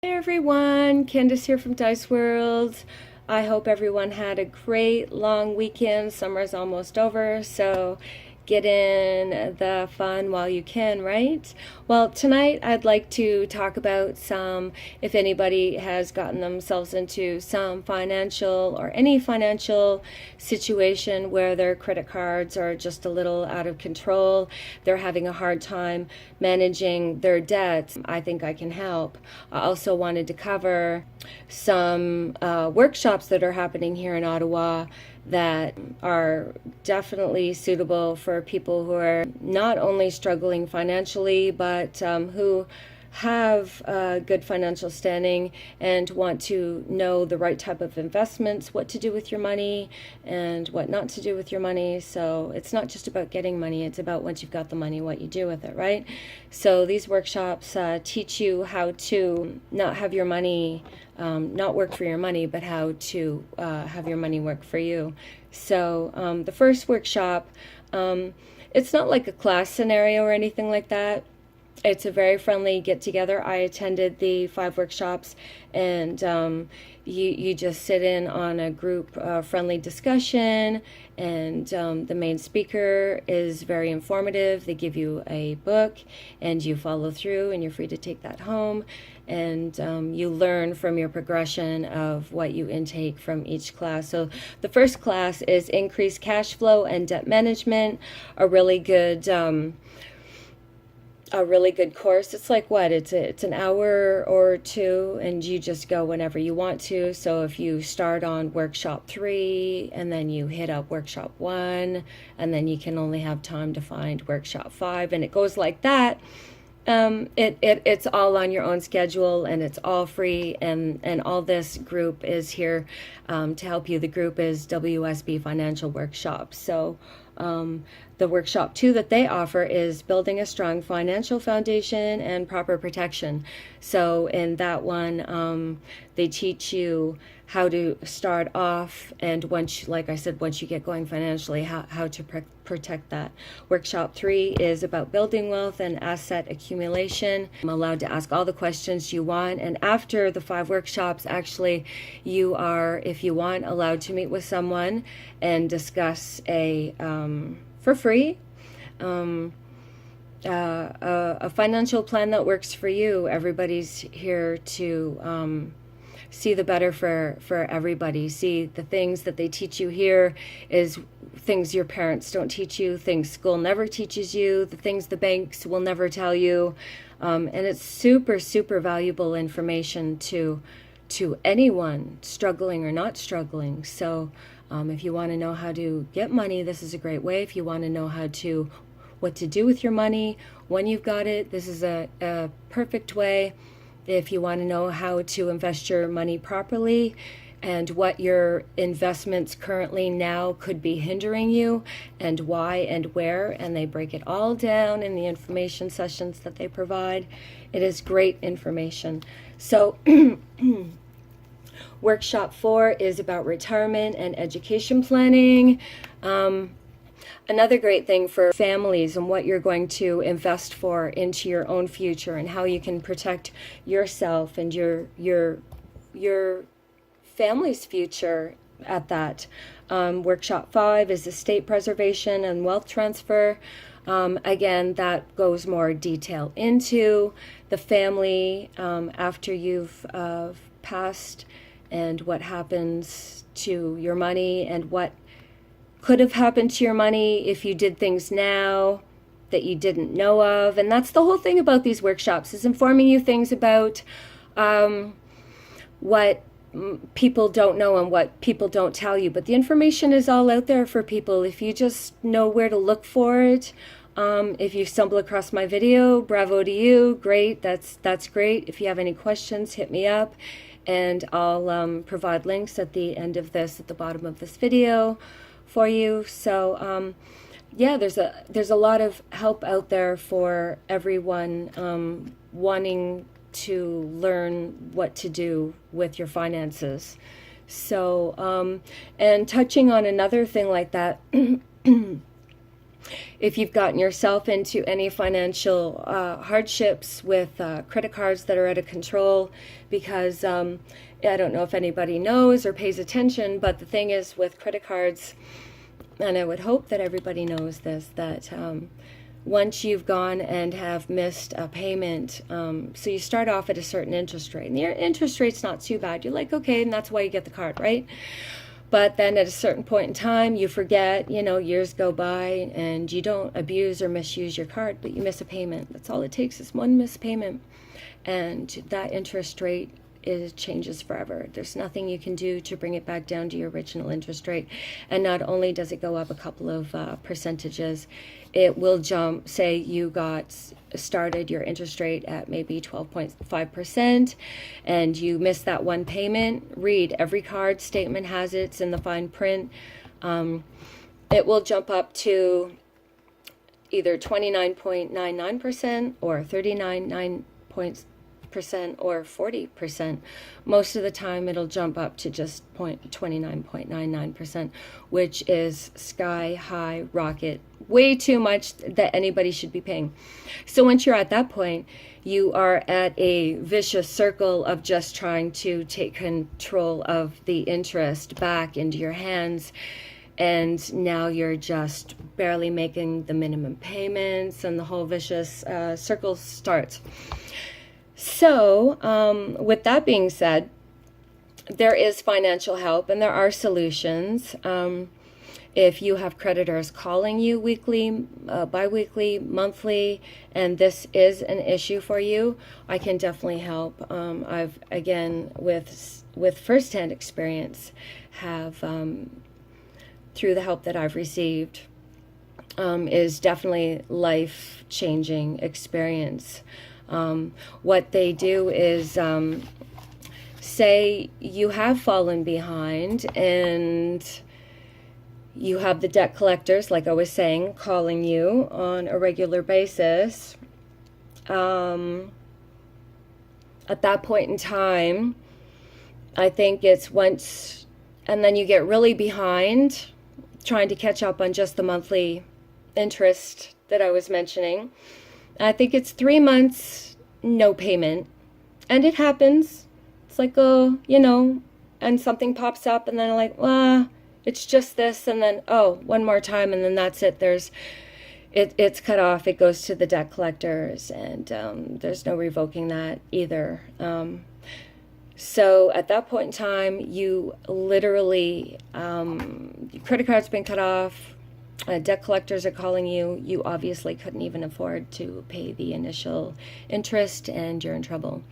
Hey everyone, Candace here from Dice World. I hope everyone had a great long weekend. Summer's almost over, so get in the fun while you can, right? Well, tonight I'd like to talk about if anybody has gotten themselves into some financial or any financial situation where their credit cards are just a little out of control, they're having a hard time managing their debt. I think I can help. I also wanted to cover some workshops that are happening here in Ottawa that are definitely suitable for people who are not only struggling financially, but who have good financial standing and want to know the right type of investments, what to do with your money and what not to do with your money. So it's not just about getting money, it's about once you've got the money, what you do with it, right? So these workshops teach you how to not have your money not work for your money, but how to have your money work for you. So the first workshop, it's not like a class scenario or anything like that. It's a very friendly get-together. I attended the 5 workshops, and you just sit in on a group friendly discussion, and the main speaker is very informative. They give you a book, and you follow through, and you're free to take that home. And you learn from your progression of what you intake from each class. So the first class is Increased Cash Flow and Debt Management, a really good course. It's like it's an hour or two, and you just go whenever you want to. So if you start on workshop 3 and then you hit up workshop 1, and then you can only have time to find workshop 5, and it goes like that. It's all on your own schedule, and it's all free, and all this group is here to help you. The group is WSB Financial Workshop. So the workshop 2 that they offer is Building a Strong Financial Foundation and Proper Protection. So in that one, they teach you how to start off, and like I said, once you get going financially, how to protect that. Workshop 3 is about building wealth and asset accumulation. I'm allowed to ask all the questions you want, and after the 5 workshops, actually, you are, if you want, allowed to meet with someone and discuss for free, a financial plan that works for you. Everybody's here to see the better for everybody. See, the things that they teach you here is things your parents don't teach you, things school never teaches you, the things the banks will never tell you. And it's super, super valuable information to anyone struggling or not struggling. So if you want to know how to get money, this is a great way. If you want to know what to do with your money when you've got it, this is a perfect way. If you want to know how to invest your money properly and what your investments currently now could be hindering you and why and where, and they break it all down in the information sessions that they provide. It is great information. So Workshop 4 is about retirement and education planning. Another great thing for families and what you're going to invest for into your own future and how you can protect yourself and your family's future at that. Workshop 5 is estate preservation and wealth transfer. Again, that goes more detail into the family after you've passed, and what happens to your money and what could have happened to your money if you did things now that you didn't know of. And that's the whole thing about these workshops, is informing you things about what people don't know and what people don't tell you. But the information is all out there for people if you just know where to look for it. If you stumble across my video, bravo to you. Great, that's great. If you have any questions, hit me up, and I'll provide links at the end of this, at the bottom of this video for you. So yeah, there's a lot of help out there for everyone wanting to learn what to do with your finances. So and touching on another thing like that If you've gotten yourself into any financial hardships with credit cards that are out of control, because I don't know if anybody knows or pays attention, but the thing is with credit cards, and I would hope that everybody knows this, that once you've gone and have missed a payment, so you start off at a certain interest rate, and the interest rate's not too bad. You're like, okay, and that's why you get the card, right? But then at a certain point in time, you forget, years go by, and you don't abuse or misuse your card, but you miss a payment. That's all it takes, is one missed payment. And that interest rate changes forever. There's nothing you can do to bring it back down to your original interest rate. And not only does it go up a couple of percentages, it will jump. Say you got started your interest rate at maybe 12.5% and you missed that one payment. Read every card statement, has it, it's in the fine print. It will jump up to either 29.99% or 39.9% or 40%. Most of the time it'll jump up to just 29.99%, which is sky high rocket, way too much that anybody should be paying. So once you're at that point, you are at a vicious circle of just trying to take control of the interest back into your hands. And now you're just barely making the minimum payments, and the whole vicious circle starts. So with that being said, there is financial help and there are solutions. If you have creditors calling you weekly, bi-weekly, monthly, and this is an issue for you, I can definitely help. I've, again, with firsthand experience, have, through the help that I've received, is definitely life-changing experience. What they do is, say you have fallen behind and you have the debt collectors, like I was saying, calling you on a regular basis. At that point in time, I think it's once, and then you get really behind trying to catch up on just the monthly interest that I was mentioning. I think it's 3 months, no payment. And it happens. It's like, oh, and something pops up, and then I'm like, well, it's just this, and then, oh, one more time, and then that's it. It's cut off. It goes to the debt collectors, and there's no revoking that either. So at that point in time, you literally, credit card's been cut off, debt collectors are calling you, you obviously couldn't even afford to pay the initial interest, and you're in trouble.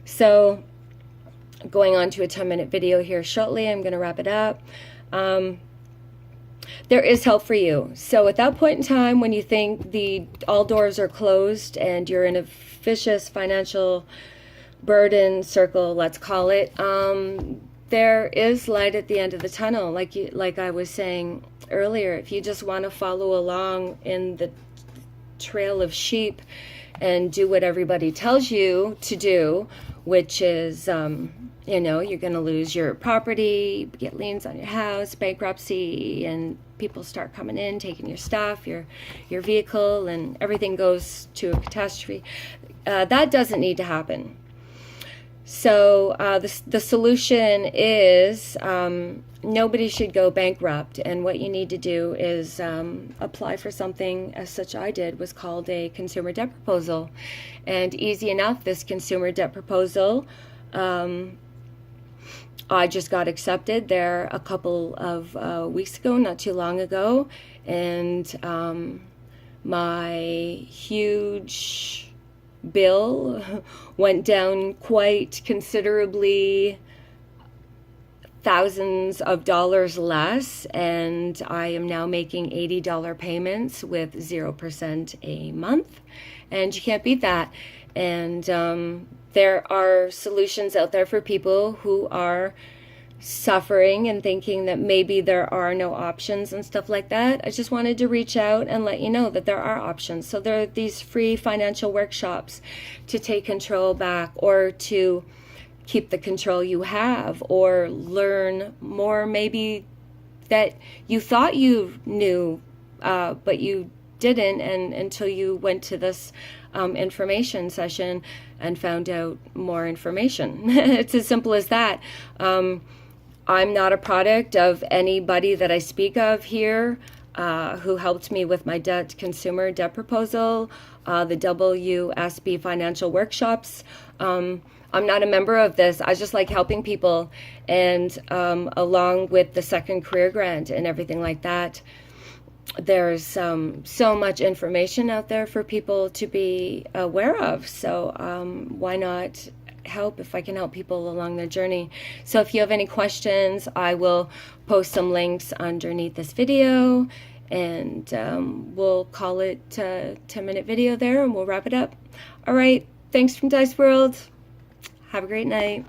So going on to a 10-minute video here shortly, I'm going to wrap it up. There is help for you. So at that point in time, when you think all doors are closed and you're in a vicious financial burden circle, let's call it, there is light at the end of the tunnel. Like I was saying earlier, if you just want to follow along in the trail of sheep and do what everybody tells you to do, which is, you're going to lose your property, get liens on your house, bankruptcy, and people start coming in, taking your stuff, your vehicle, and everything goes to a catastrophe. That doesn't need to happen. So the solution is nobody should go bankrupt, and what you need to do is apply for something, as such I did, was called a consumer debt proposal. And easy enough, this consumer debt proposal, I just got accepted there a couple of weeks ago, not too long ago, and my huge bill went down quite considerably, thousands of dollars less, and I am now making $80 payments with 0% a month, and you can't beat that. And there are solutions out there for people who are suffering and thinking that maybe there are no options and stuff like that. I just wanted to reach out and let you know that there are options. So there are these free financial workshops to take control back, or to keep the control you have, or learn more maybe that you thought you knew but you didn't, and until you went to this information session and found out more information. It's as simple as that. I'm not a product of anybody that I speak of here who helped me with my consumer debt proposal, the WSB financial workshops. I'm not a member of this. I just like helping people, and along with the second career grant and everything like that, there's so much information out there for people to be aware of. So why not help if I can help people along their journey? So if you have any questions, I will post some links underneath this video, and we'll call it a 10-minute video there, and we'll wrap it up. All right, thanks from Dice World. Have a great night.